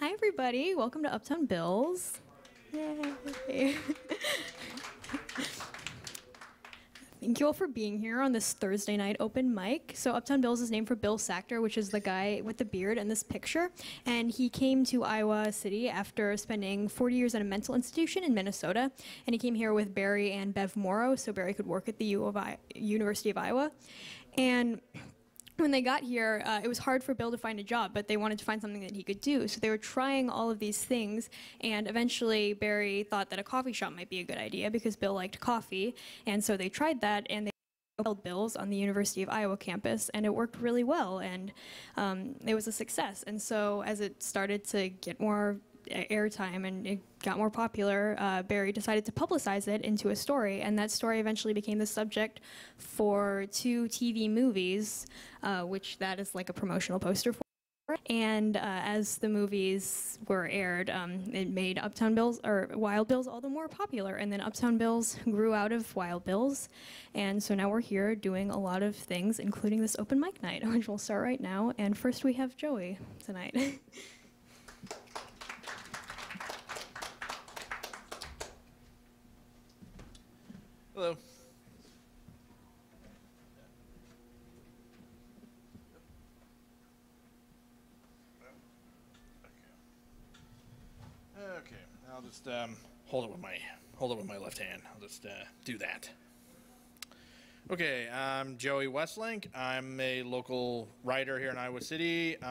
Hi, everybody. Welcome to Uptown Bills. Yay. Thank you all for being here on this Thursday night open mic. So Uptown Bills is named for Bill Sachter, which is the guy with the beard in this picture. And he came to Iowa City after spending 40 years at a mental institution in Minnesota. And he came here with Barry and Bev Morrow, so Barry could work at the University of Iowa. And when they got here, it was hard for Bill to find a job, but they wanted to find something that he could do. So they were trying all of these things, and eventually Barry thought that a coffee shop might be a good idea because Bill liked coffee. And so they tried that, and they held Bills on the University of Iowa campus, and it worked really well, and it was a success. And so as it started to get more airtime and it got more popular, Barry decided to publicize it into a story, and that story eventually became the subject for 2 TV movies, which that is like a promotional poster for. And as the movies were aired, it made Uptown Bills, or Wild Bills, all the more popular. And then Uptown Bills grew out of Wild Bills, and so now we're here doing a lot of things, including this open mic night, which will start right now. And first we have Joey tonight. Hello. Okay, I'll just hold it with my left hand. I'll just do that. Okay, I'm Joey Westlink. I'm a local writer here in Iowa City. So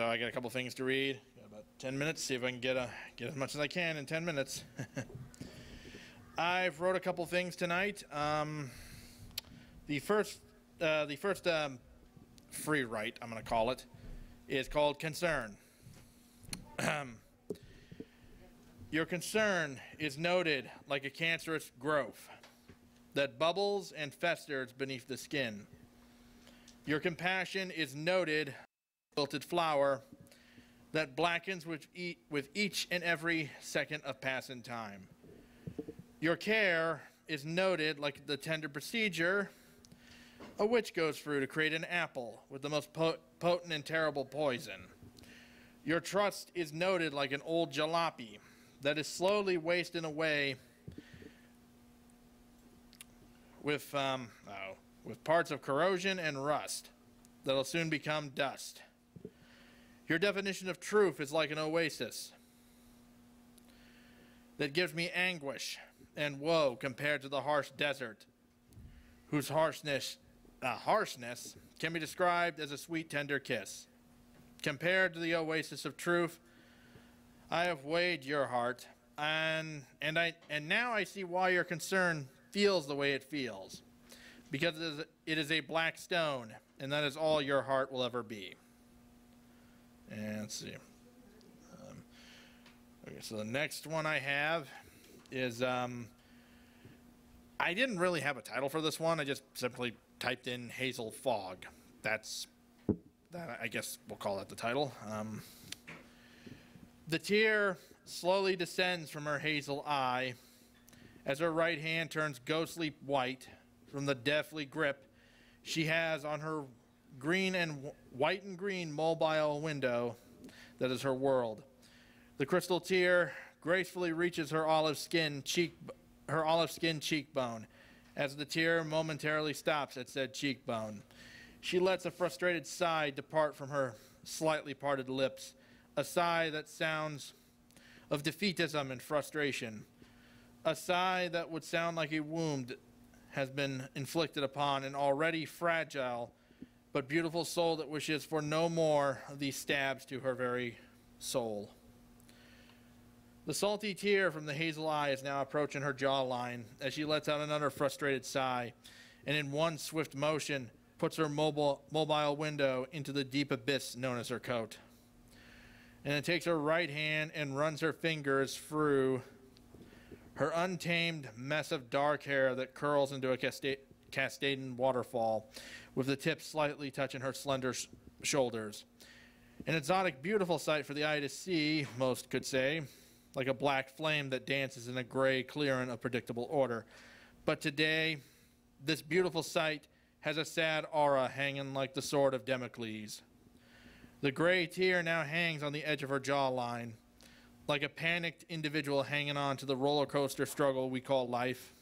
I got a couple things to read. Got about 10 minutes. See if I can get as much as I can in 10 minutes. I've wrote a couple things tonight. The first free write, I'm going to call it, is called Concern. Your concern is noted like a cancerous growth that bubbles and festers beneath the skin. Your compassion is noted like a wilted flower that blackens with each and every second of passing time. Your care is noted like the tender procedure a witch goes through to create an apple with the most potent and terrible poison. Your trust is noted like an old jalopy that is slowly wasting away with parts of corrosion and rust that'll soon become dust. Your definition of truth is like an oasis that gives me anguish and woe compared to the harsh desert, whose harshness can be described as a sweet, tender kiss. Compared to the oasis of truth, I have weighed your heart, and now I see why your concern feels the way it feels, because it is a black stone, and that is all your heart will ever be. And let's see. Okay, so the next one I have is I didn't really have a title for this one. I just simply typed in Hazel Fog. That I guess we'll call that the title. The tear slowly descends from her hazel eye as her right hand turns ghostly white from the deathly grip she has on her white and green mobile window that is her world. The crystal tear gracefully reaches her olive skin cheekbone as the tear momentarily stops at said cheekbone. She lets a frustrated sigh depart from her slightly parted lips, a sigh that sounds of defeatism and frustration, a sigh that would sound like a wound has been inflicted upon an already fragile but beautiful soul that wishes for no more of these stabs to her very soul. The salty tear from the hazel eye is now approaching her jawline as she lets out another frustrated sigh, and in one swift motion puts her mobile window into the deep abyss known as her coat. And then takes her right hand and runs her fingers through her untamed mess of dark hair that curls into a cascading waterfall, with the tip slightly touching her slender shoulders. An exotic, beautiful sight for the eye to see, most could say, like a black flame that dances in a gray clearing of predictable order. But today, this beautiful sight has a sad aura hanging like the sword of Damocles. The gray tear now hangs on the edge of her jawline, like a panicked individual hanging on to the roller coaster struggle we call life.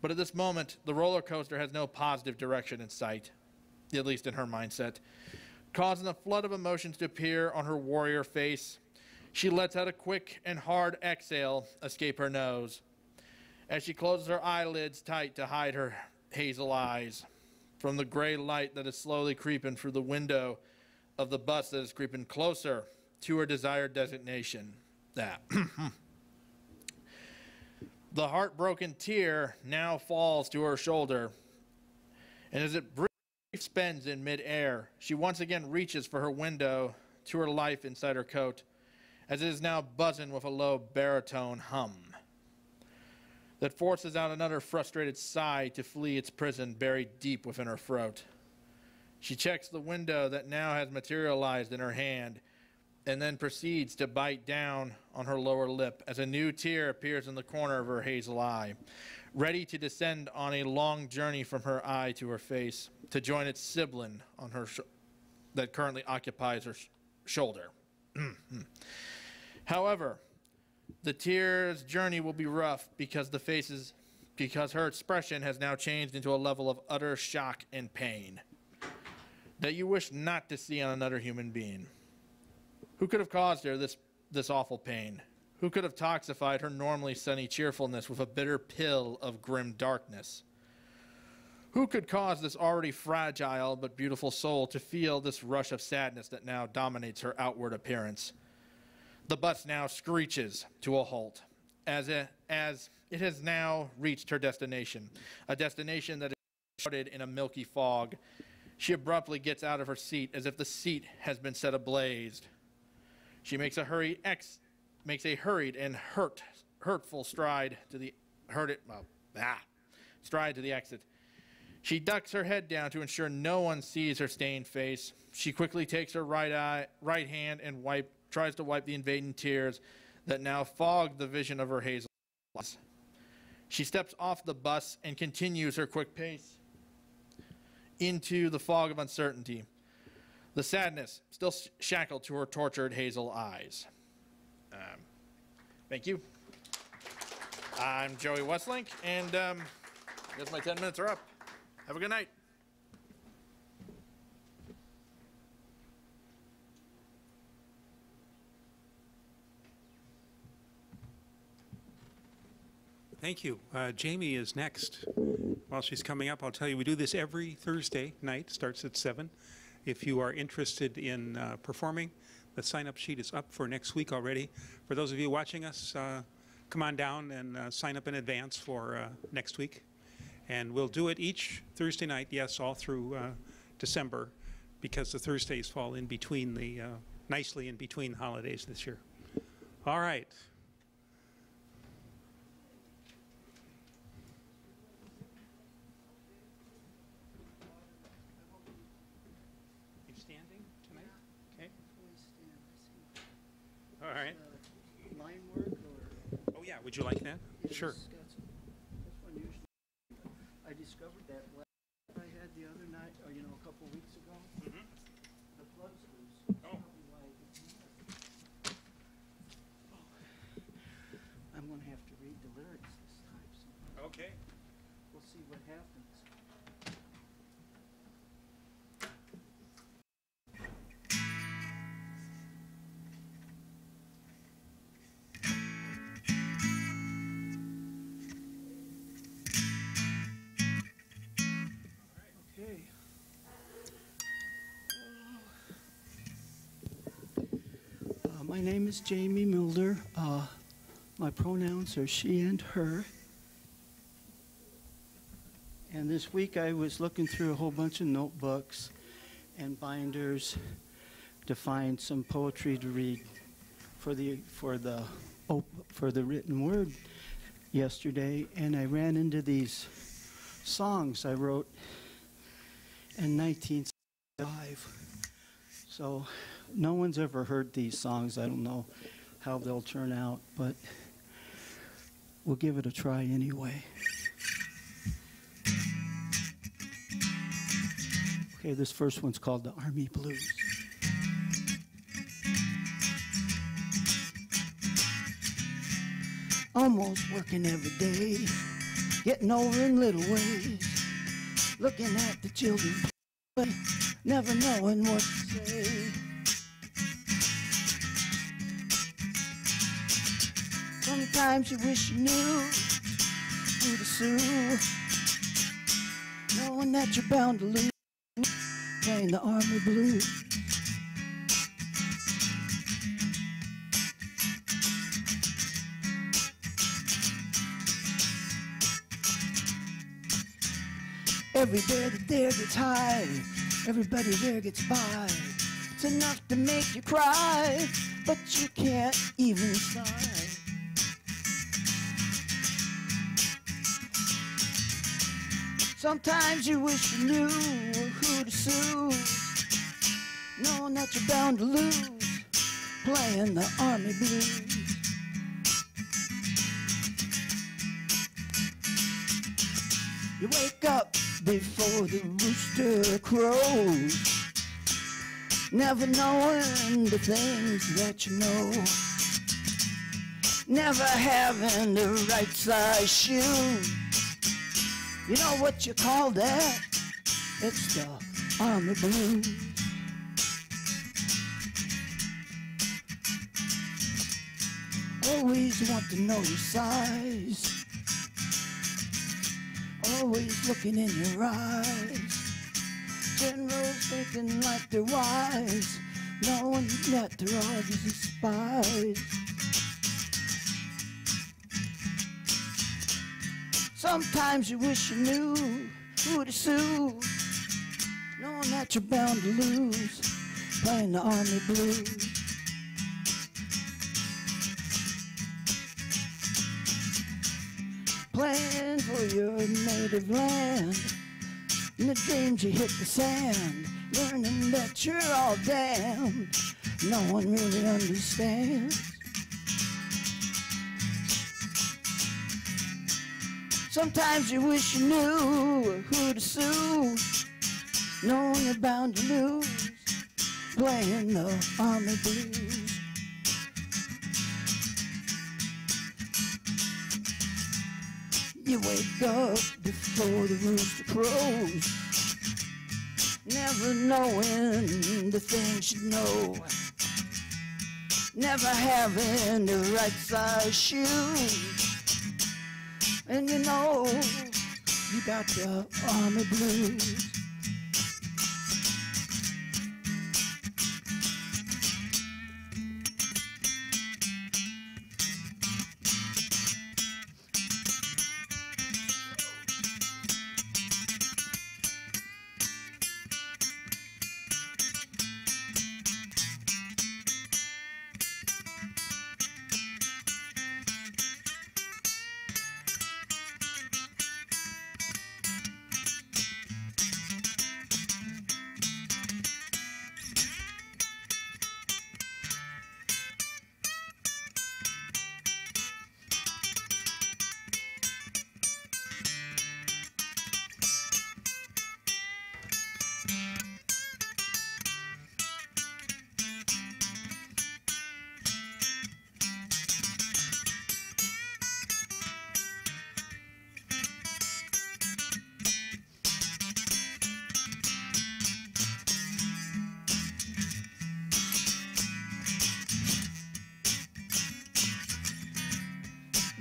But at this moment, the roller coaster has no positive direction in sight, at least in her mindset, causing a flood of emotions to appear on her warrior face. She lets out a quick and hard exhale escape her nose as she closes her eyelids tight to hide her hazel eyes from the gray light that is slowly creeping through the window of the bus that is creeping closer to her desired destination. The heartbroken tear now falls to her shoulder, and as it briefly spins in midair, she once again reaches for her window to her life inside her coat, as it is now buzzing with a low baritone hum that forces out another frustrated sigh to flee its prison buried deep within her throat. She checks the window that now has materialized in her hand, and then proceeds to bite down on her lower lip as a new tear appears in the corner of her hazel eye, ready to descend on a long journey from her eye to her face to join its sibling on her that currently occupies her shoulder. However, the tear's journey will be rough because her expression has now changed into a level of utter shock and pain that you wish not to see on another human being. Who could have caused her this awful pain? Who could have toxified her normally sunny cheerfulness with a bitter pill of grim darkness? Who could cause this already fragile but beautiful soul to feel this rush of sadness that now dominates her outward appearance? The bus now screeches to a halt as it has now reached her destination, a destination that is shrouded in a milky fog. She abruptly gets out of her seat as if the seat has been set ablaze. She makes a hurried and hurtful stride to the exit. She ducks her head down to ensure no one sees her stained face. She quickly takes her right hand and tries to wipe the invading tears that now fog the vision of her hazel eyes. She steps off the bus and continues her quick pace into the fog of uncertainty, the sadness still shackled to her tortured hazel eyes. Thank you. I'm Joey Westlink, and I guess my 10 minutes are up. Have a good night. Thank you. Jamie is next. While she's coming up, I'll tell you we do this every Thursday night, starts at 7. If you are interested in performing, the sign-up sheet is up for next week already. For those of you watching us, come on down and sign up in advance for next week. And we'll do it each Thursday night, yes, all through December, because the Thursdays fall in between nicely in between holidays this year. All right. All right. Line work or? Oh yeah, would you like that? Sure. I discovered that I had the other night, or a couple weeks ago. Mm-hmm. The plug's loose. Oh. I'm going to have to read the lyrics this time. So Okay. we'll see what happens. Okay. My name is Jamie Mulder. My pronouns are she and her. And this week I was looking through a whole bunch of notebooks and binders to find some poetry to read for the written word yesterday, and I ran into these songs I wrote in 1965. So no one's ever heard these songs. I don't know how they'll turn out, but we'll give it a try anyway. Okay, this first one's called the Army Blues. almost working every day, getting over in little ways, looking at the children play, never knowing what to say. Sometimes you wish you knew who to sue, knowing that you're bound to lose, playing the army blues. Every day that there gets high, everybody there gets by. It's enough to make you cry, but you can't even sigh. Sometimes you wish you knew who to sue, knowing that you're bound to lose, playing the army blues. You wake up before the rooster crows, never knowing the things that you know, never having the right size shoe. You know what you call that? It's the army blues. Always want to know your size, always looking in your eyes, generals thinking like they're wise, knowing that they're all just spies. Sometimes you wish you knew who to sue, knowing that you're bound to lose, playing the army blues. Playing for your native land, in the dreams you hit the sand, learning that you're all damned, no one really understands. Sometimes you wish you knew who to sue, knowing you're bound to lose, playing the army blues. You wake up before the rooster crows, never knowing the things you know, never having the right size shoes. And you know, you got the army blues.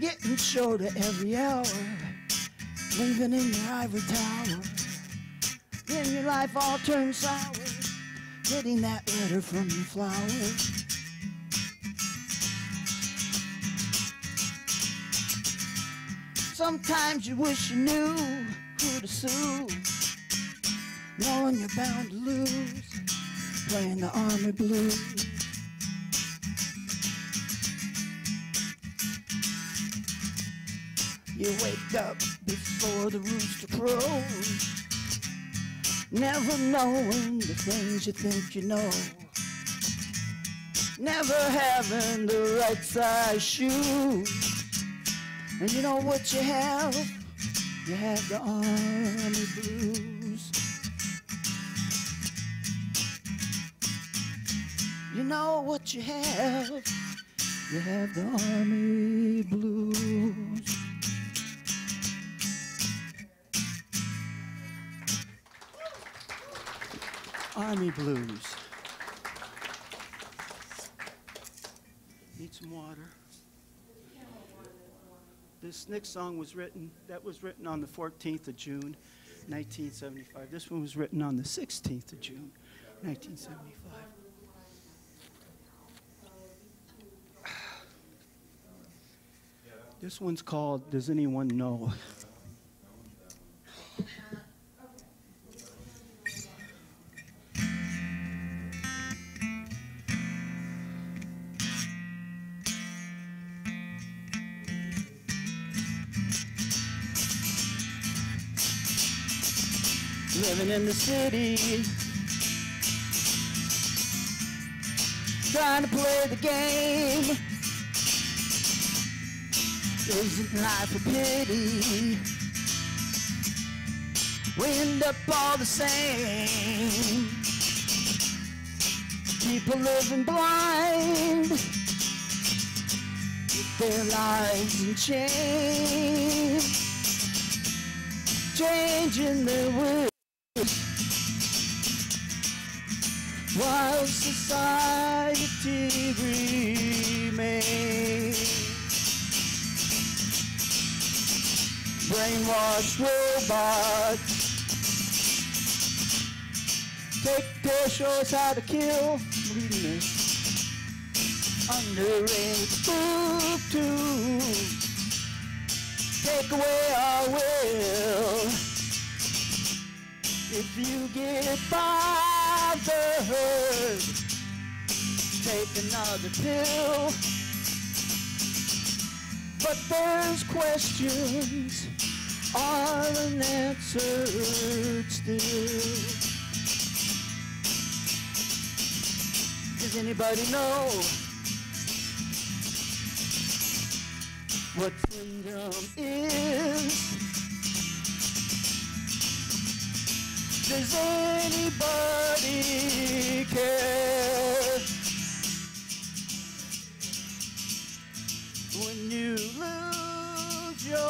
Getting shorter every hour, living in your ivory tower, then your life all turns sour, getting that letter from your flower. Sometimes you wish you knew who to sue, knowing you're bound to lose, playing the army blues. You wake up before the rooster crows, never knowing the things you think you know, never having the right size shoes. And you know what you have? You have the army blues. You know what you have? You have the army blues. Army blues. Need some water. This next song was written on the 14th of June, 1975. This one was written on the 16th of June, 1975. This one's called Does Anyone Know? Living in the city, trying to play the game. Isn't life a pity? We end up all the same. People living blind with their lives in chains, changing their ways while society remains. Brainwashed robots take pill, show us how to kill. Reading this underage boob tube, take away our will. If you get bothered, take another pill. But there's questions are unanswered still. Does anybody know what freedom is? Does anybody care? When you lose your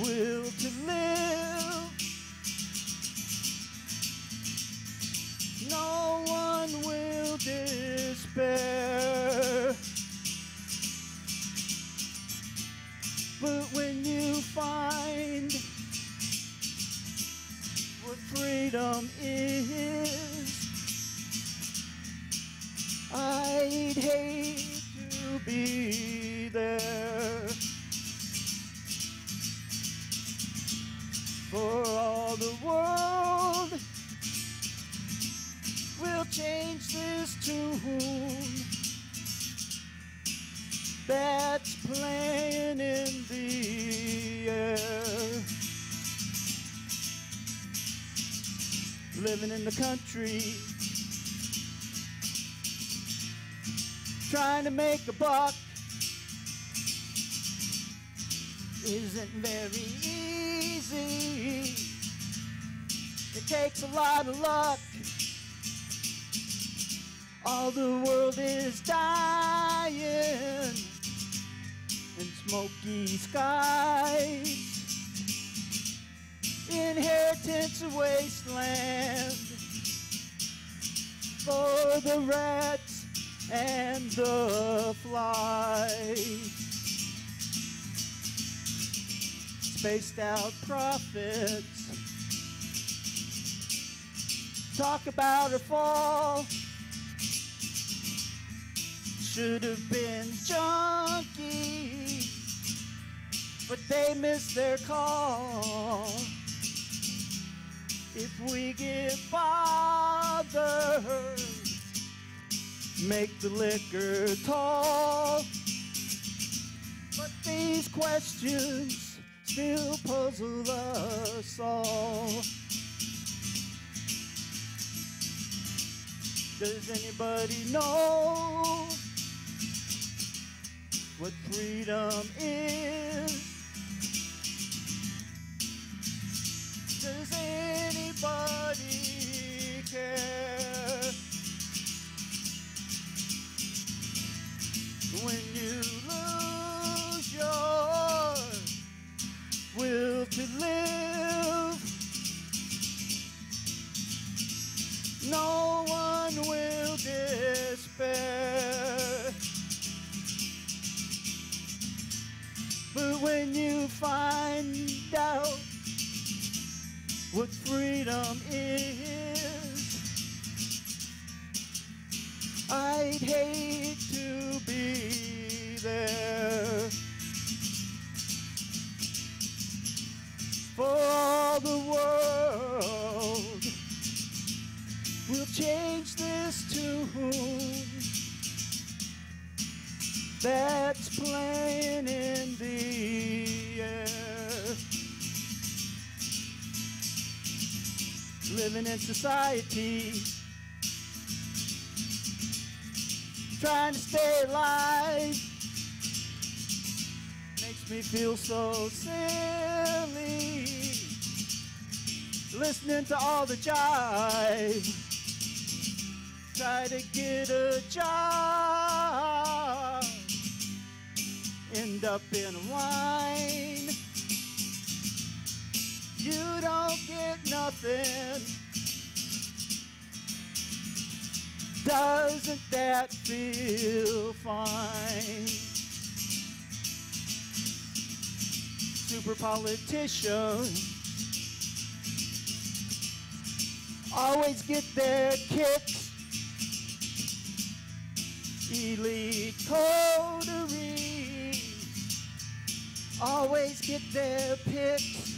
will to live, no one will despair. But when you find what freedom is, I'd hate to be there. For all the world will change this tune that's playing in the air. Living in the country, trying to make a buck isn't very easy. It takes a lot of luck. All the world is dying in smoky skies. Inheritance of wasteland for the rats and the flies. Spaced out prophets talk about a fall. Should have been junkies, but they missed their call. If we get bothered, make the liquor tall. But these questions still puzzle us all. Does anybody know what freedom is? Does anybody care? no one will despair. But when you find out what freedom is, I'd hate to be there. For all the world will change this tune that's playing in the air. Living in society, trying to stay alive, makes me feel so silly. Listening to all the jive, try to get a job, end up in a line. You don't get nothing. Doesn't that feel fine? Super politicians always get their kicks. Elite coterie always get their picks.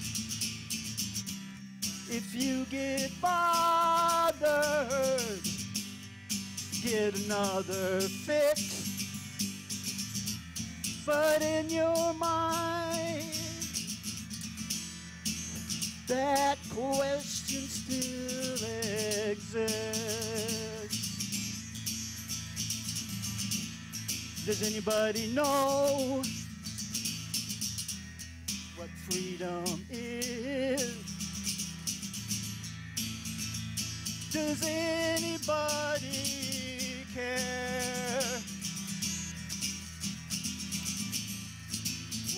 If you get bothered, get another fix. But in your mind, that question still exists. Does anybody know what freedom is? Does anybody care?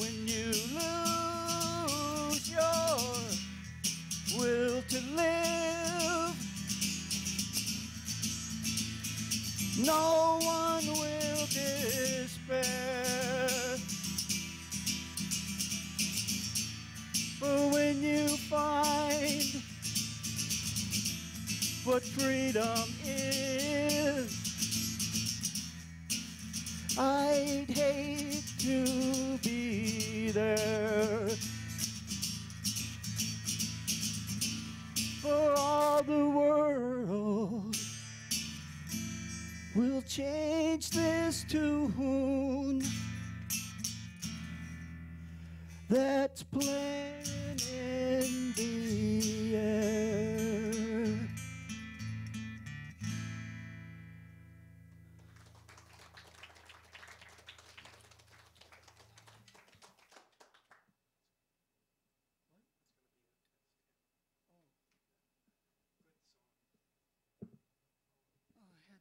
When you lose your will to live, no one will despair. But when you find what freedom is, I'd hate to be there. For all the world will change this tune that's playing in the air.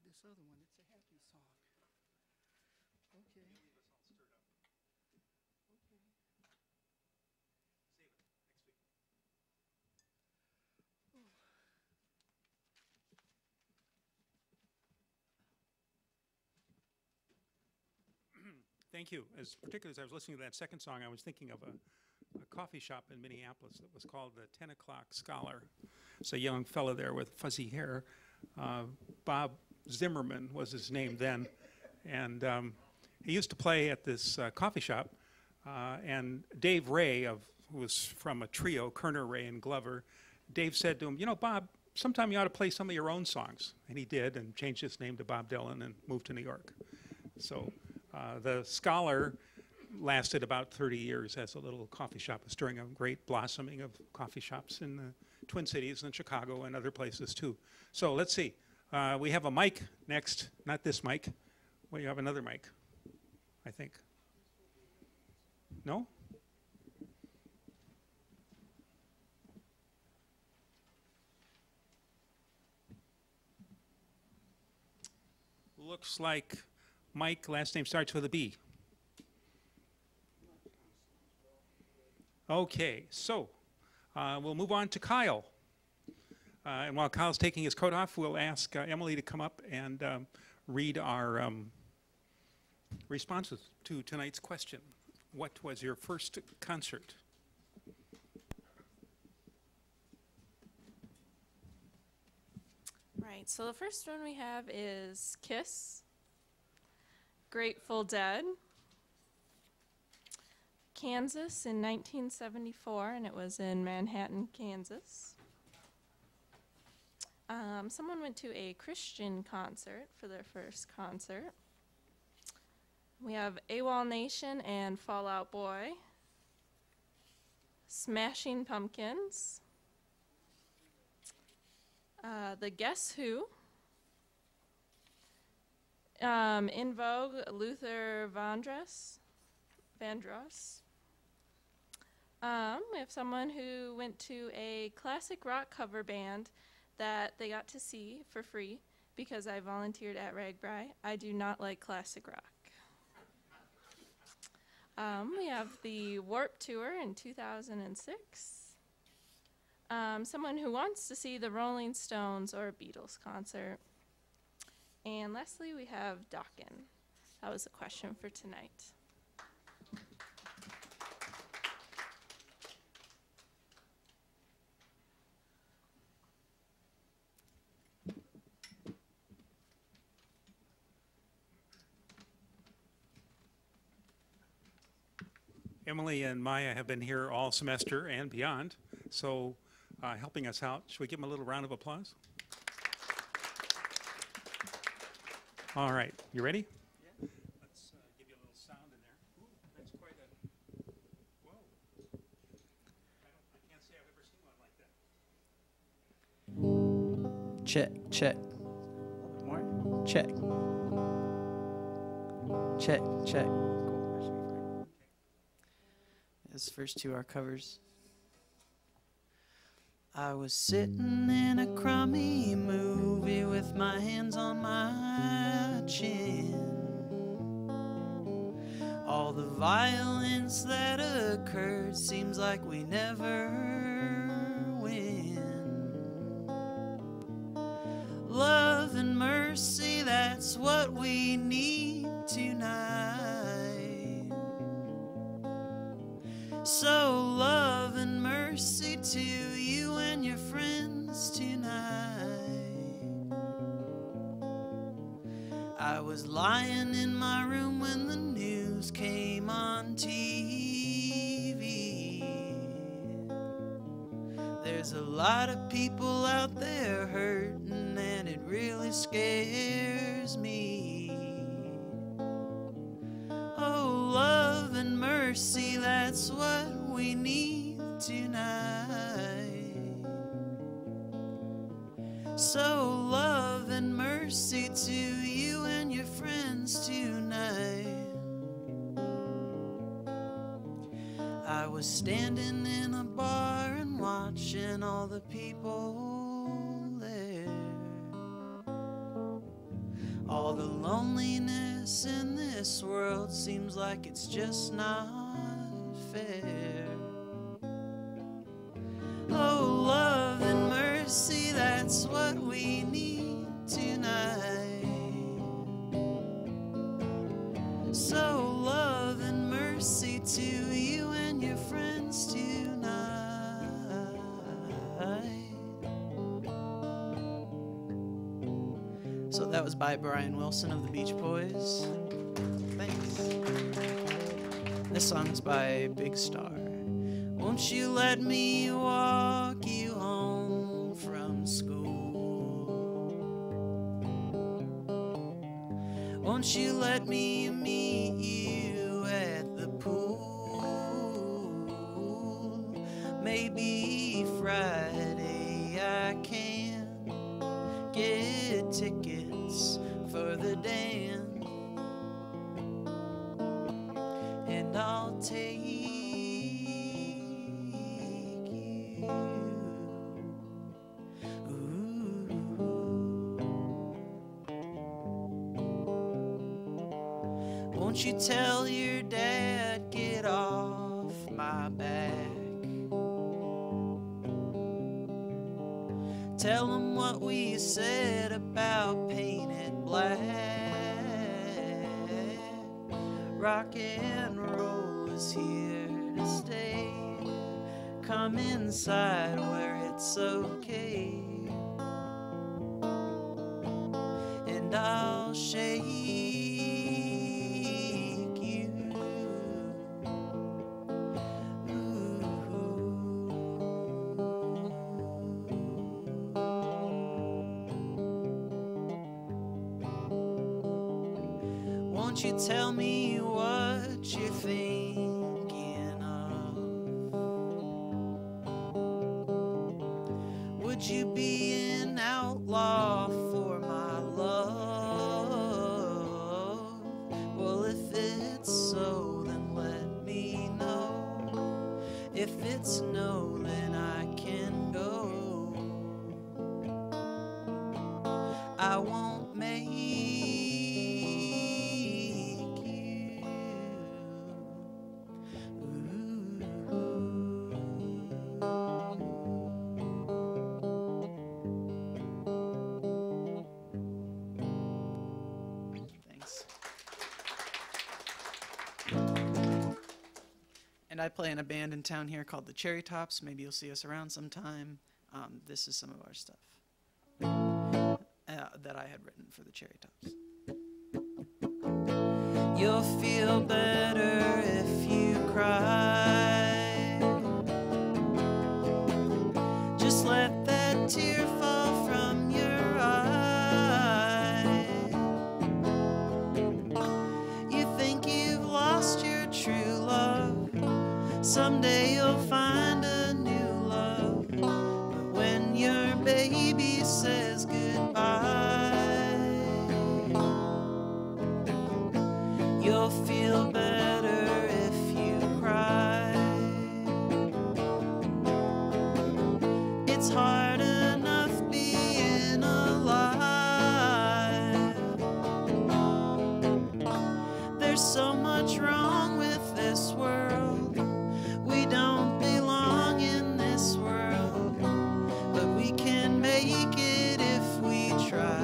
This other one, it's a happy song. Okay. Thank you. Particularly as I was listening to that second song, I was thinking of a coffee shop in Minneapolis that was called the 10 o'clock Scholar. It's a young fellow there with fuzzy hair. Bob Zimmerman was his name then. And he used to play at this coffee shop. And Dave Ray, who was from a trio, Kerner, Ray, and Glover, Dave said to him, you know, Bob, sometime you ought to play some of your own songs. And he did, and changed his name to Bob Dylan and moved to New York. So the Scholar lasted about 30 years as a little coffee shop. It was during a great blossoming of coffee shops in the Twin Cities and Chicago and other places too. So let's see. We have a mic next. Not this mic. We have another mic, I think. No? Looks like Mike, last name starts with a B. Okay, so we'll move on to Kyle. And while Kyle's taking his coat off, we'll ask Emily to come up and read our responses to tonight's question. What was your first concert? Right, so the first one we have is Kiss, Grateful Dead, Kansas in 1974, and it was in Manhattan, Kansas. Someone went to a Christian concert for their first concert. We have AWOL Nation and Fall Out Boy, Smashing Pumpkins, the Guess Who, In Vogue, Luther Vandross. We have someone who went to a classic rock cover band that they got to see for free because I volunteered at Ragbri. I do not like classic rock. We have the Warped Tour in 2006. Someone who wants to see the Rolling Stones or a Beatles concert. And lastly, we have Dokken. That was the question for tonight. Emily and Maya have been here all semester and beyond, so helping us out. Should we give them a little round of applause? All right, you ready? Yeah. Let's give you a little sound in there. Ooh, that's quite a, whoa. I can't say I've ever seen one like that. Check, check. A little bit more. Check. Check, check. Cool, that should be fine. Those first two are covers. I was sitting in a crummy movie with my hands on my chin. All the violence that occurred seems like we never win. Love and mercy, that's what we need tonight. So love and mercy to you and your friends tonight. I was lying in my room when the news came on TV. There's a lot of people out there hurting and it really scares me. Oh, love and mercy, that's what we need tonight. So love and mercy to you and your friends tonight. I was standing in a bar and watching all the people there. All the loneliness in this world seems like it's just not fair. Oh, love and mercy, that's what we need tonight. So love and mercy to you and your friends tonight. So that was by Brian Wilson of the Beach Boys. Thanks. This song's by Big Star. Won't you let me walk you home from school? Won't you let me meet you at the pool? Maybe Friday I can get tickets for the dance, and I'll take you. Won't you tell your dad, get off my back? Tell them what we said about painted black. Rock and roll is here to stay. Come inside where it's okay. And I'll shake you. Won't you tell me what you're thinking of? Would you be an outlaw for my love? Well, if it's so, then let me know. If it's no, then I can go. I won't make And I play in a band in town here called the Cherry Tops. Maybe you'll see us around sometime. This is some of our stuff that I had written for the Cherry Tops. You'll feel better if you cry. Just let that tear fall from your eye. You think you've lost your true love. Someday you'll find a new love. But when your baby says goodbye, you'll feel better if you cry. It's hard enough being alive. There's so much wrong with this world. We don't belong in this world, but we can make it if we try.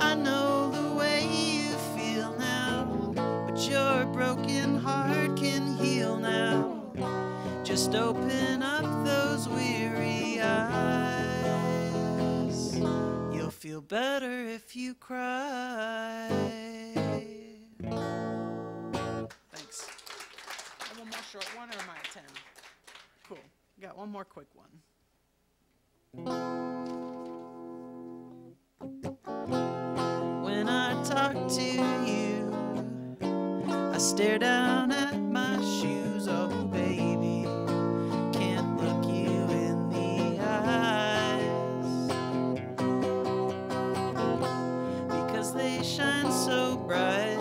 I know the way you feel now, but your broken heart can heal now. Just open up those weary eyes. You'll feel better if you cry. Thanks. One more short one, or am I at 10? Cool. Got one more quick one. When I talk to you, I stare down at my shoes. Oh baby, can't look you in the eyes, because they shine so bright.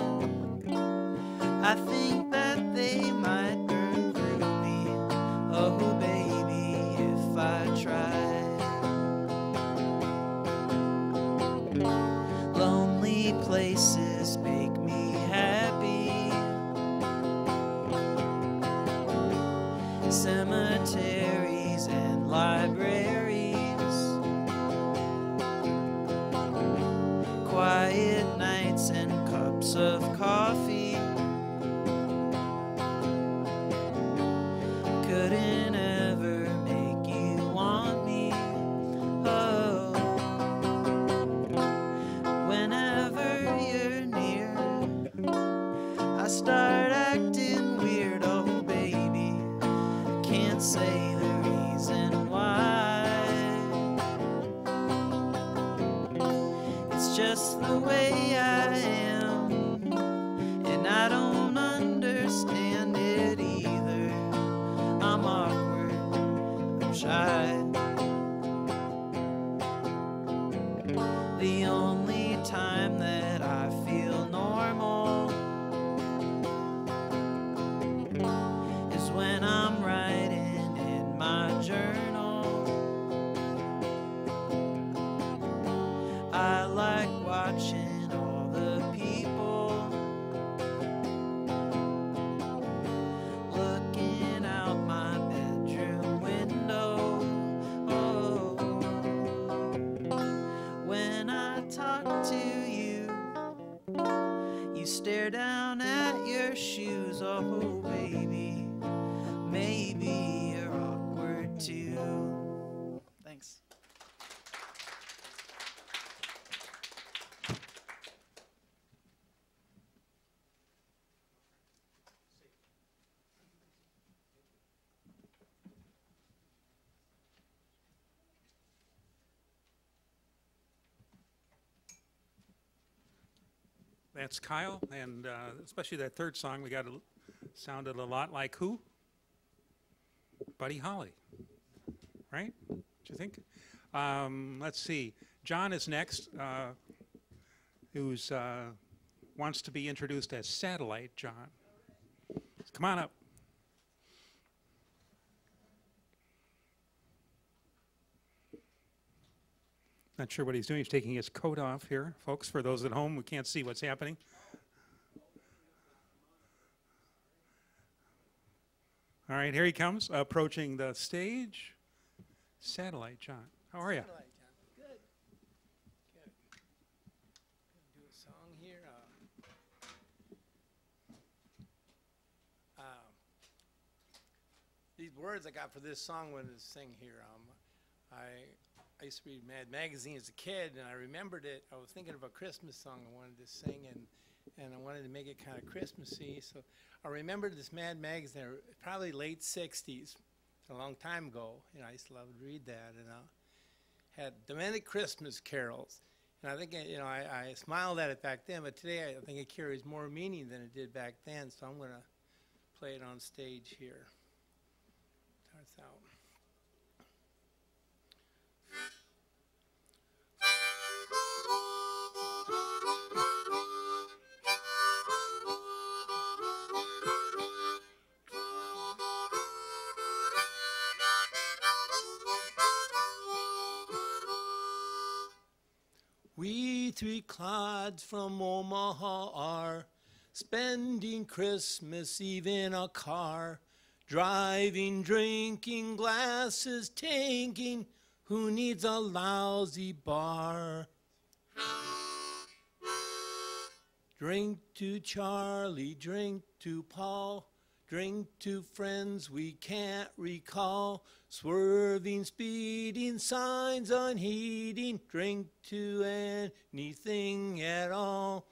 I think that they might burn through me. Oh baby, if I tried. Lonely places make me happy. Cemeteries and libraries. Quiet nights and cups of coffee. Couldn't ever make you want me. Oh, whenever you're near, I start acting weird. Oh baby, can't say the reason why. It's just the way I am, and I don't understand it either. I'm awkward, I'm shy. The only time that I feel normal is when I'm riding in my That's Kyle, and especially that third song, we got sounded a lot like who? Buddy Holly, right? What you think? Let's see. John is next, who's wants to be introduced as Satellite John. Come on up. Not sure what he's doing. He's taking his coat off here, folks. For those at home who can't see what's happening. All right, here he comes, approaching the stage. Satellite John, how are you? Satellite John, good. Good. Gonna do a song here. These words I got for this song when I sing here. I used to read Mad Magazine as a kid, and I remembered it. I was thinking of a Christmas song I wanted to sing, and I wanted to make it kind of Christmassy. So I remembered this Mad Magazine, probably late 60s, a long time ago. You know, I used to love to read that, and had Domestic Christmas carols. And I think, you know, I smiled at it back then, but today I think it carries more meaning than it did back then, so I'm going to play it on stage here. Starts out. We three clods from Omaha are spending Christmas Eve in a car, driving, drinking, glasses taking, who needs a lousy bar? Drink to Charlie, drink to Paul, drink to friends we can't recall, swerving, speeding, signs unheeding, drink to anything at all.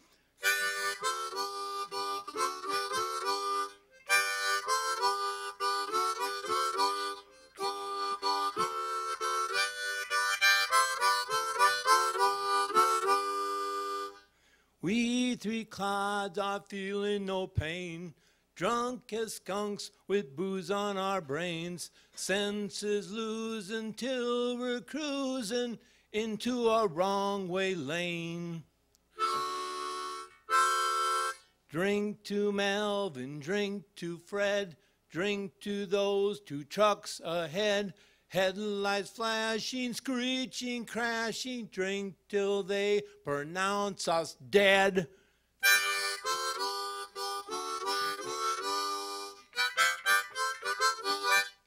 We three clods are feeling no pain, drunk as skunks with booze on our brains, senses losing till we're cruising into a wrong way lane. Drink to Melvin, drink to Fred, drink to those two trucks ahead, headlights flashing, screeching, crashing, drink till they pronounce us dead.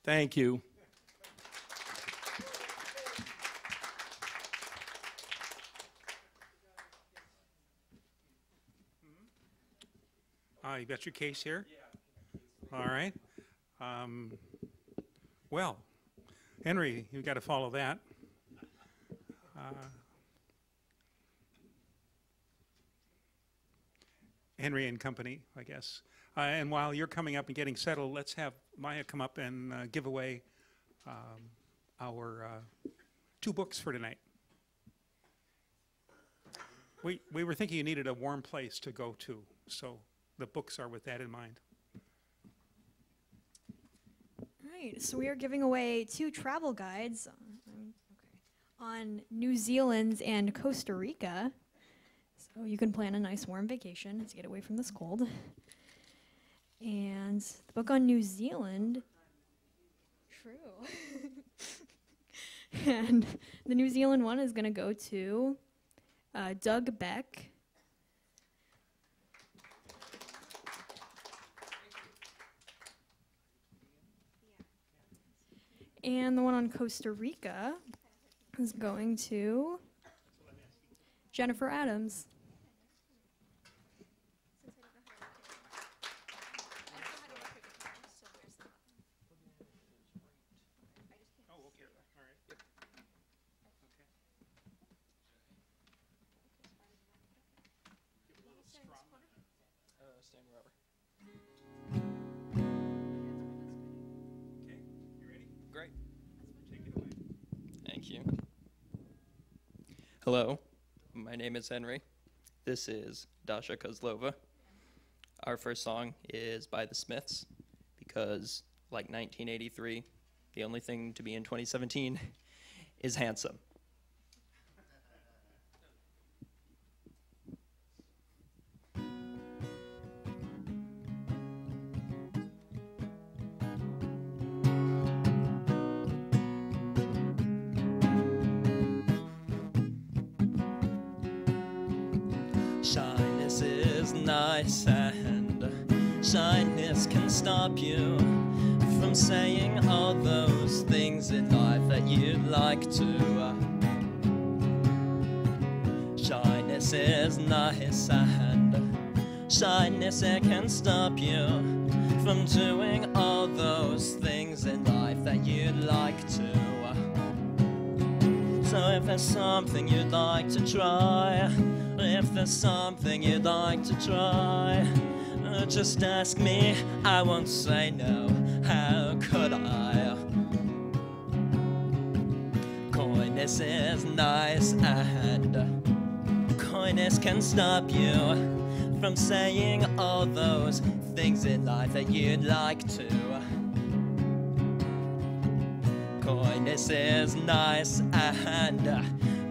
Thank you. You got your case here? Yeah. All right. Well, Henry, you've got to follow that. Henry and Company, I guess. And while you're coming up and getting settled, let's have Maya come up and give away our 2 books for tonight. We were thinking you needed a warm place to go to, so the books are with that in mind. Right, so we are giving away 2 travel guides on New Zealand and Costa Rica. So you can plan a nice warm vacation to get away from this cold. And the book on New Zealand, true. And the New Zealand one is going to go to Doug Beck. And the one on Costa Rica is going to Jennifer Adams. Great. Take it away. Thank you. Hello, my name is Henry, This is Dasha Kozlova. Our first song is by the Smiths because, like 1983, the only thing to be in 2017 is handsome. Shyness is nice and shyness can stop you from saying all those things in life that you'd like to. Shyness is nice and shyness it can stop you from doing all those things in life that you'd like to. So if there's something you'd like to try, if there's something you'd like to try, just ask me, I won't say no, how could I? Coyness is nice and coyness can stop you from saying all those things in life that you'd like to. Coyness is nice and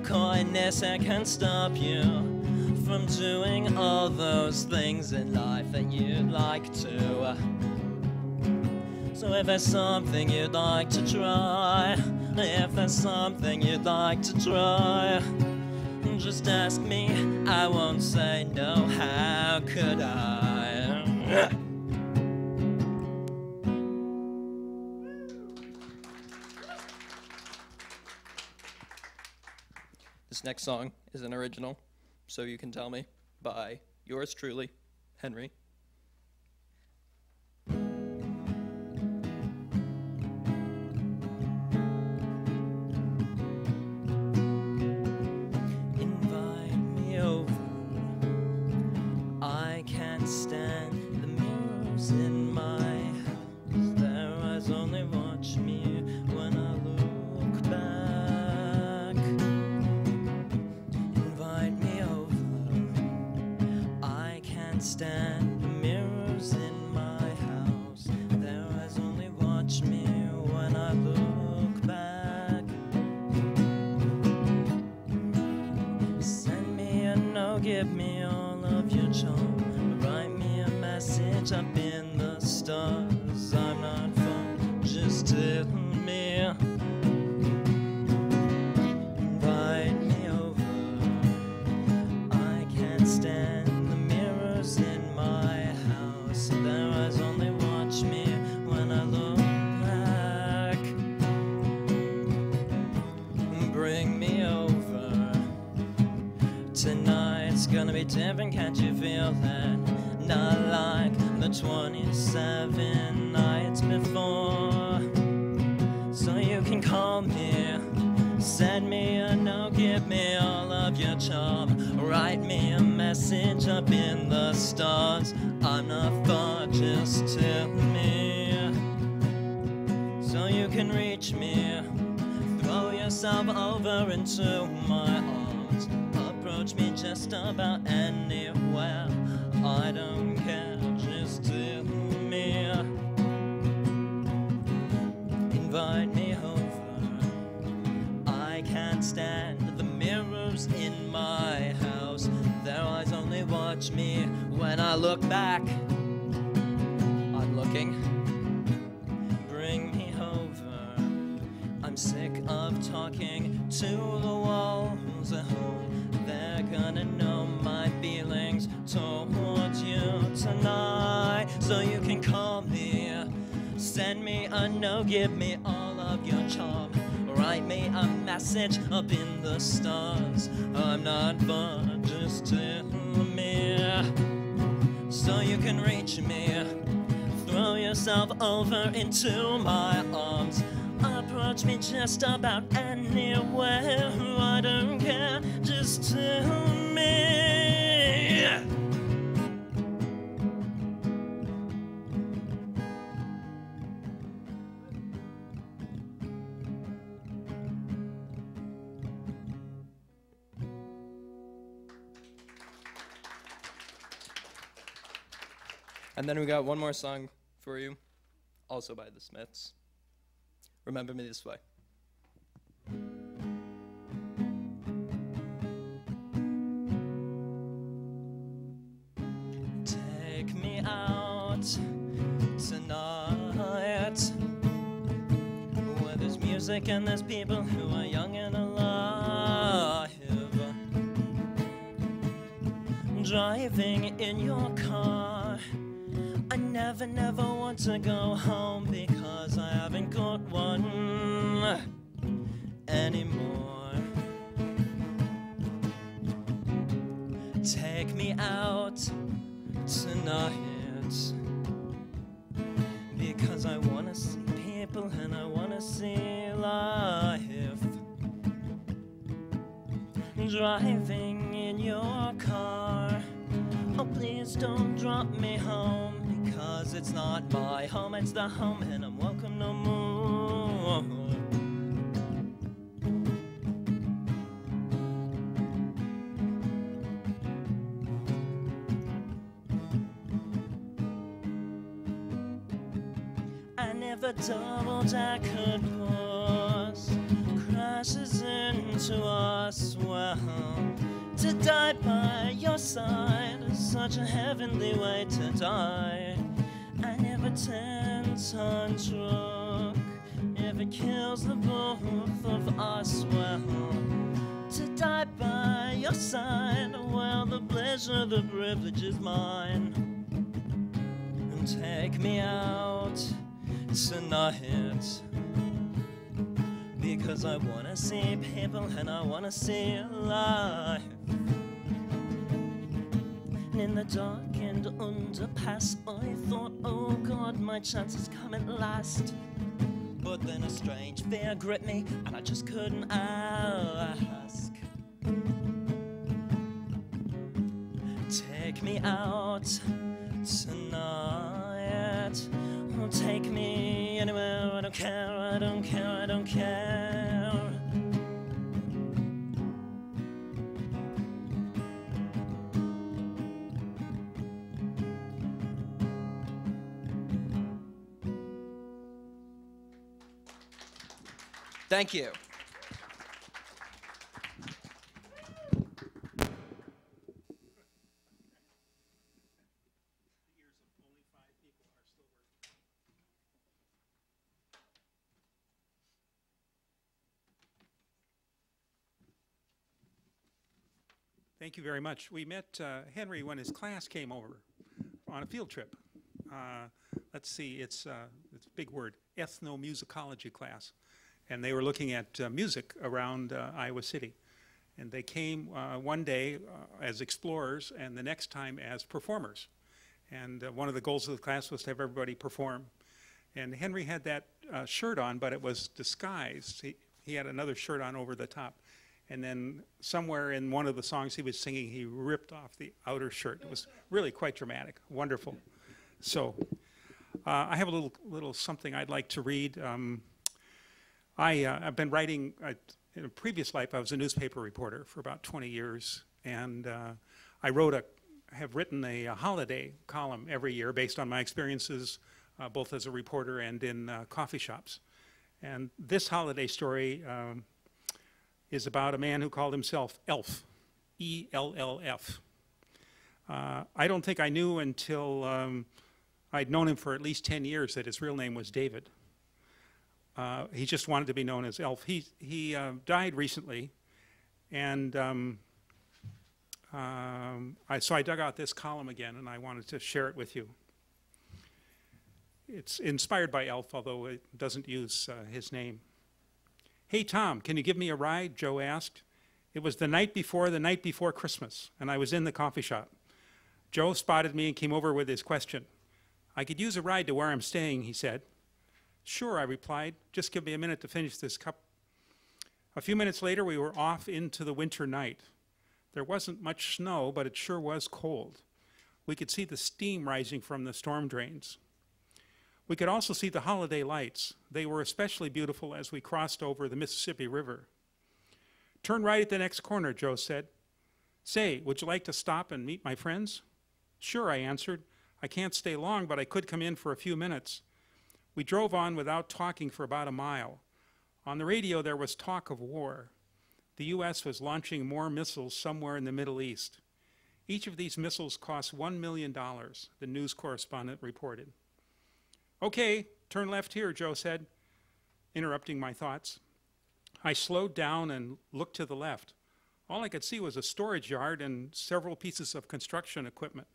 coyness can stop you from doing all those things in life that you'd like to. So if there's something you'd like to try, if there's something you'd like to try, just ask me, I won't say no, how could I? This next song is an original, So You Can Tell Me, by yours truly, Henry. Invite me over, I can't stand the mirrors in my house. Their eyes only watch me when I look back. Invite me over, I can't stand the mirrors in my house. Their eyes only watch me when I look back. Send me a note, give me all of your charm. Write me a message up in the stars. I'm not fun, just tell me. Invite me over, I can't stand the mirrors in my house. Their eyes only watch me when I look back. Bring me over, tonight's gonna be different, can't you feel that? Not like the 27 nights before. So you can call me, send me a note, give me all of your charm. Write me a message up in the stars. I'm not far, just tell me. So you can reach me, throw yourself over into my arms. Approach me just about anywhere, I don't care, just tell me. Invite me over, I can't stand the mirrors in my house. Their eyes only watch me when I look back. I'm looking, bring me over. I'm sick of talking to the walls. They're gonna know my feelings towards you tonight. So you can call me, send me a note, give me all of your charm. Write me a message up in the stars. I'm not far, just tell me. So you can reach me, throw yourself over into my arms. Approach me just about anywhere, I don't care, just tell me. And then we got one more song for you, also by the Smiths. Remember Me This Way. Take me out tonight, where there's music and there's people who are young and alive. Driving in your car, I never want to go home because I haven't got one anymore. Take me out tonight, because I wanna see people and I wanna see life. Driving in your car, oh please don't drop me home, because it's not my home, it's the home, and I'm welcome no more. I never double-decker bus crashes into us. Well, to die by your side is such a heavenly way to die. I never 10-ton truck if it kills the both of us. Well, to die by your side, well, the pleasure, the privilege is mine. And take me out tonight, because I wanna see people and I wanna see life. And in the darkened underpass, I thought, oh God, my chance has come at last. But then a strange fear gripped me and I just couldn't ask. Take me out tonight, oh, take me anywhere, I don't care, I don't care, I don't care. Thank you. Thank you very much. We met Henry when his class came over on a field trip. Let's see, it's a big word, ethnomusicology class. And they were looking at music around Iowa City. And they came one day as explorers and the next time as performers. And one of the goals of the class was to have everybody perform. And Henry had that shirt on, but it was disguised. He had another shirt on over the top. And then somewhere in one of the songs he was singing, he ripped off the outer shirt. It was really quite dramatic, wonderful. So I have a little something I'd like to read. I've been writing, in a previous life I was a newspaper reporter for about 20 years. And I have written a holiday column every year based on my experiences both as a reporter and in coffee shops. And this holiday story is about a man who called himself Elf, E-L-L-F. I don't think I knew until I'd known him for at least 10 years that his real name was David. He just wanted to be known as Elf. He died recently, and so I dug out this column again, and I wanted to share it with you. It's inspired by Elf, although it doesn't use his name. "Hey, Tom, can you give me a ride?" Joe asked. It was the night before Christmas, and I was in the coffee shop. Joe spotted me and came over with his question. "I could use a ride to where I'm staying," he said. "Sure," I replied. "Just give me a minute to finish this cup." A few minutes later, we were off into the winter night. There wasn't much snow, but it sure was cold. We could see the steam rising from the storm drains. We could also see the holiday lights. They were especially beautiful as we crossed over the Mississippi River. "Turn right at the next corner," Joe said. "Say, would you like to stop and meet my friends?" "Sure," I answered. I can't stay long, but I could come in for a few minutes. We drove on without talking for about a mile. On the radio, there was talk of war. The U.S. was launching more missiles somewhere in the Middle East. Each of these missiles cost $1 million, the news correspondent reported. Okay, turn left here, Joe said, interrupting my thoughts. I slowed down and looked to the left. All I could see was a storage yard and several pieces of construction equipment.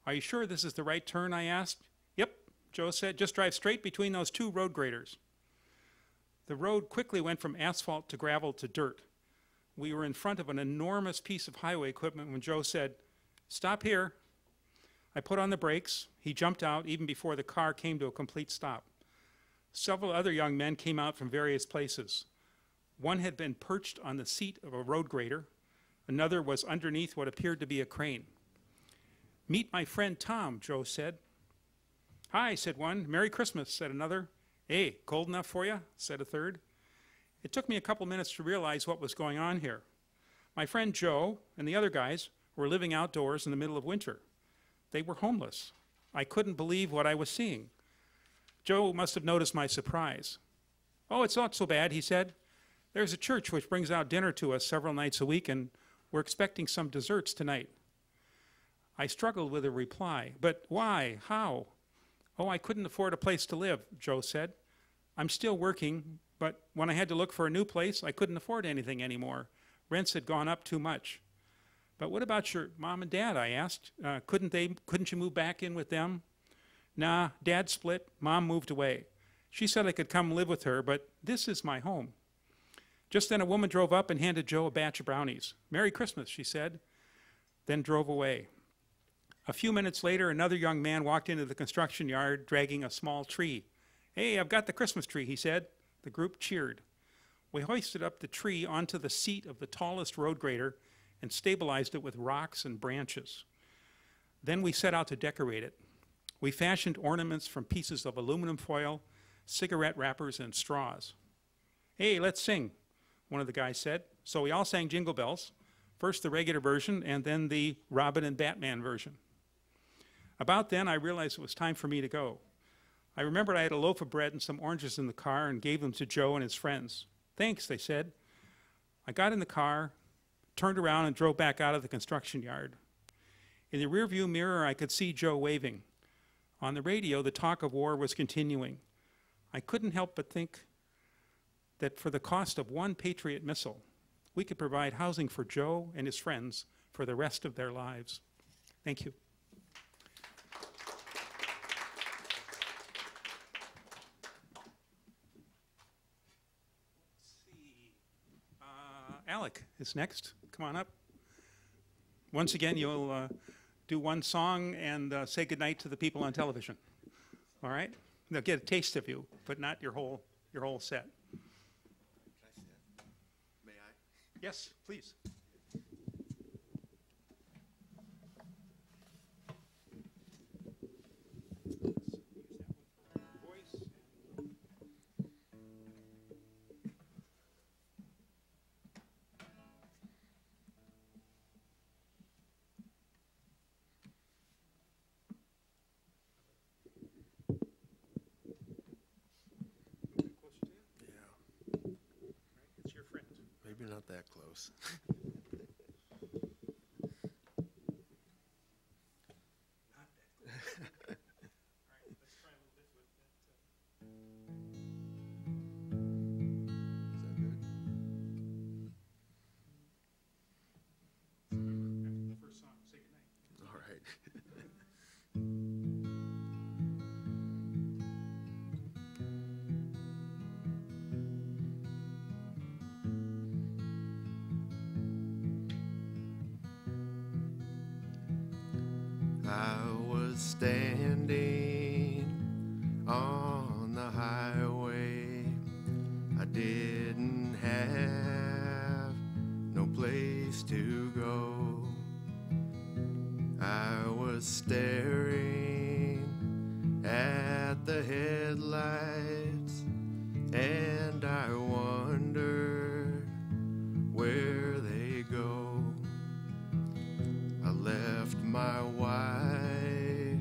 Are you sure this is the right turn, I asked. Yep, Joe said, just drive straight between those two road graders. The road quickly went from asphalt to gravel to dirt. We were in front of an enormous piece of highway equipment when Joe said, stop here. I put on the brakes. He jumped out even before the car came to a complete stop. Several other young men came out from various places. One had been perched on the seat of a road grader. Another was underneath what appeared to be a crane. Meet my friend Tom, Joe said. Hi, said one. Merry Christmas, said another. Hey, cold enough for you, said a third. It took me a couple minutes to realize what was going on here. My friend Joe and the other guys were living outdoors in the middle of winter. They were homeless. I couldn't believe what I was seeing. Joe must have noticed my surprise. Oh, it's not so bad, he said. There's a church which brings out dinner to us several nights a week, and we're expecting some desserts tonight. I struggled with a reply. But why? How? Oh, I couldn't afford a place to live, Joe said. I'm still working, but when I had to look for a new place, I couldn't afford anything anymore. Rents had gone up too much. But what about your mom and dad, I asked. Couldn't you move back in with them? Nah, Dad split, Mom moved away. She said I could come live with her, but this is my home. Just then a woman drove up and handed Joe a batch of brownies. Merry Christmas, she said, then drove away. A few minutes later, another young man walked into the construction yard dragging a small tree. Hey, I've got the Christmas tree, he said. The group cheered. We hoisted up the tree onto the seat of the tallest road grader and stabilized it with rocks and branches. Then we set out to decorate it. We fashioned ornaments from pieces of aluminum foil, cigarette wrappers, and straws. Hey, let's sing, one of the guys said. So we all sang Jingle Bells, first the regular version and then the Robin and Batman version. About then, I realized it was time for me to go. I remembered I had a loaf of bread and some oranges in the car and gave them to Joe and his friends. Thanks, they said. I got in the car, turned around, and drove back out of the construction yard. In the rearview mirror, I could see Joe waving. On the radio, the talk of war was continuing. I couldn't help but think that for the cost of one Patriot missile, we could provide housing for Joe and his friends for the rest of their lives. Thank you. Alec is next. Come on up. Once again, you'll do one song and say goodnight to the people on television. All right? They'll get a taste of you, but not your whole set. Can I sit? May I? Yes, please. Maybe not that close. I was standing on the highway. I didn't have no place to go. I was staring at the headlights, and I wondered where they go. I left my wife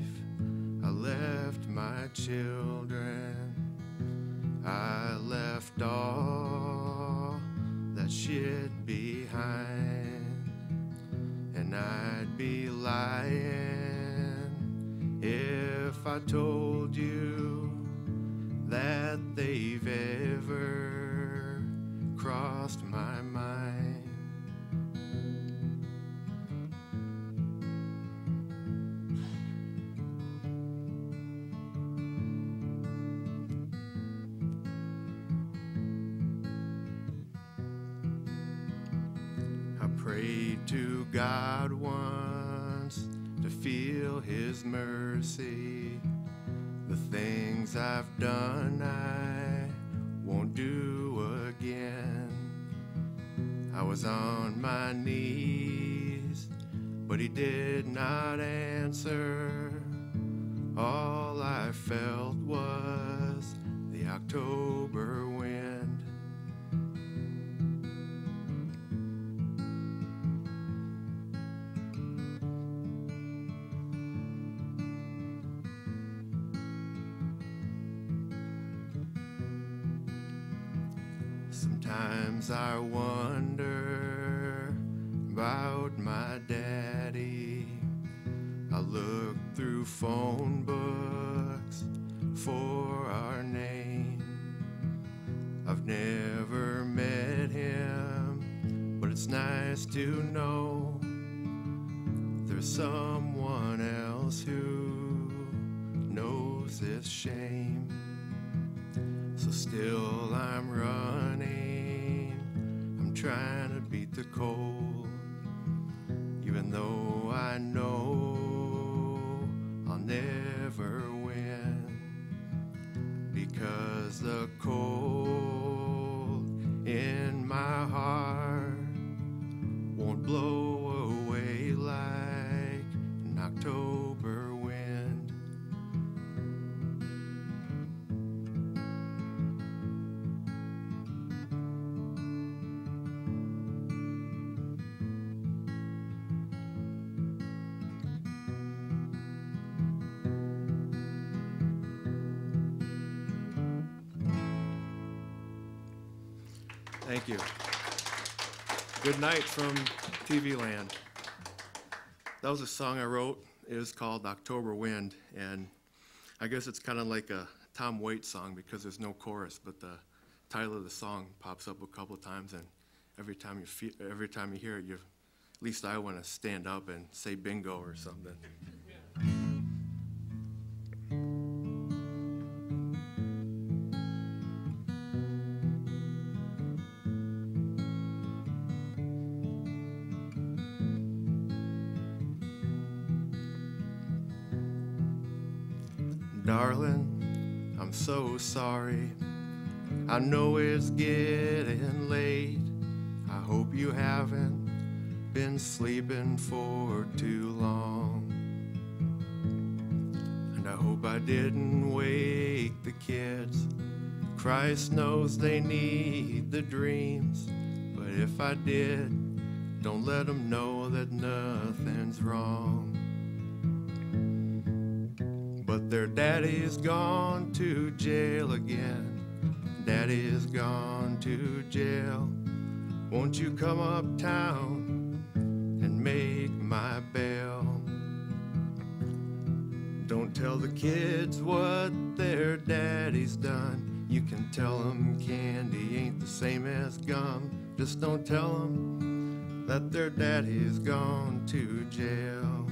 shit behind, and I'd be lying if I told you that they've ever crossed my mind. I prayed to God once to feel His mercy. The things I've done I won't do again. I was on my knees, but He did not answer. All I felt was the October wind. Sometimes I wonder about my daddy. I look through phone books for our name. I've never met him, but it's nice to know there's someone else who knows this shame. So still I'm running, I'm trying to beat the cold, even though I know I'll never win, because the cold in my heart won't blow away like an October wind. Thank you. Good night from TV Land. That was a song I wrote. It was called October Wind, and I guess it's kind of like a Tom Waits song because there's no chorus, but the title of the song pops up a couple of times, and every time you hear it, at least I want to stand up and say bingo or something. Darling, I'm so sorry. I know it's getting late. I hope you haven't been sleeping for too long. And I hope I didn't wake the kids. Christ knows they need the dreams. But if I did, don't let them know that nothing's wrong. But their daddy's gone to jail again. Daddy's gone to jail. Won't you come uptown and make my bail? Don't tell the kids what their daddy's done. You can tell them candy ain't the same as gum. Just don't tell them that their daddy's gone to jail.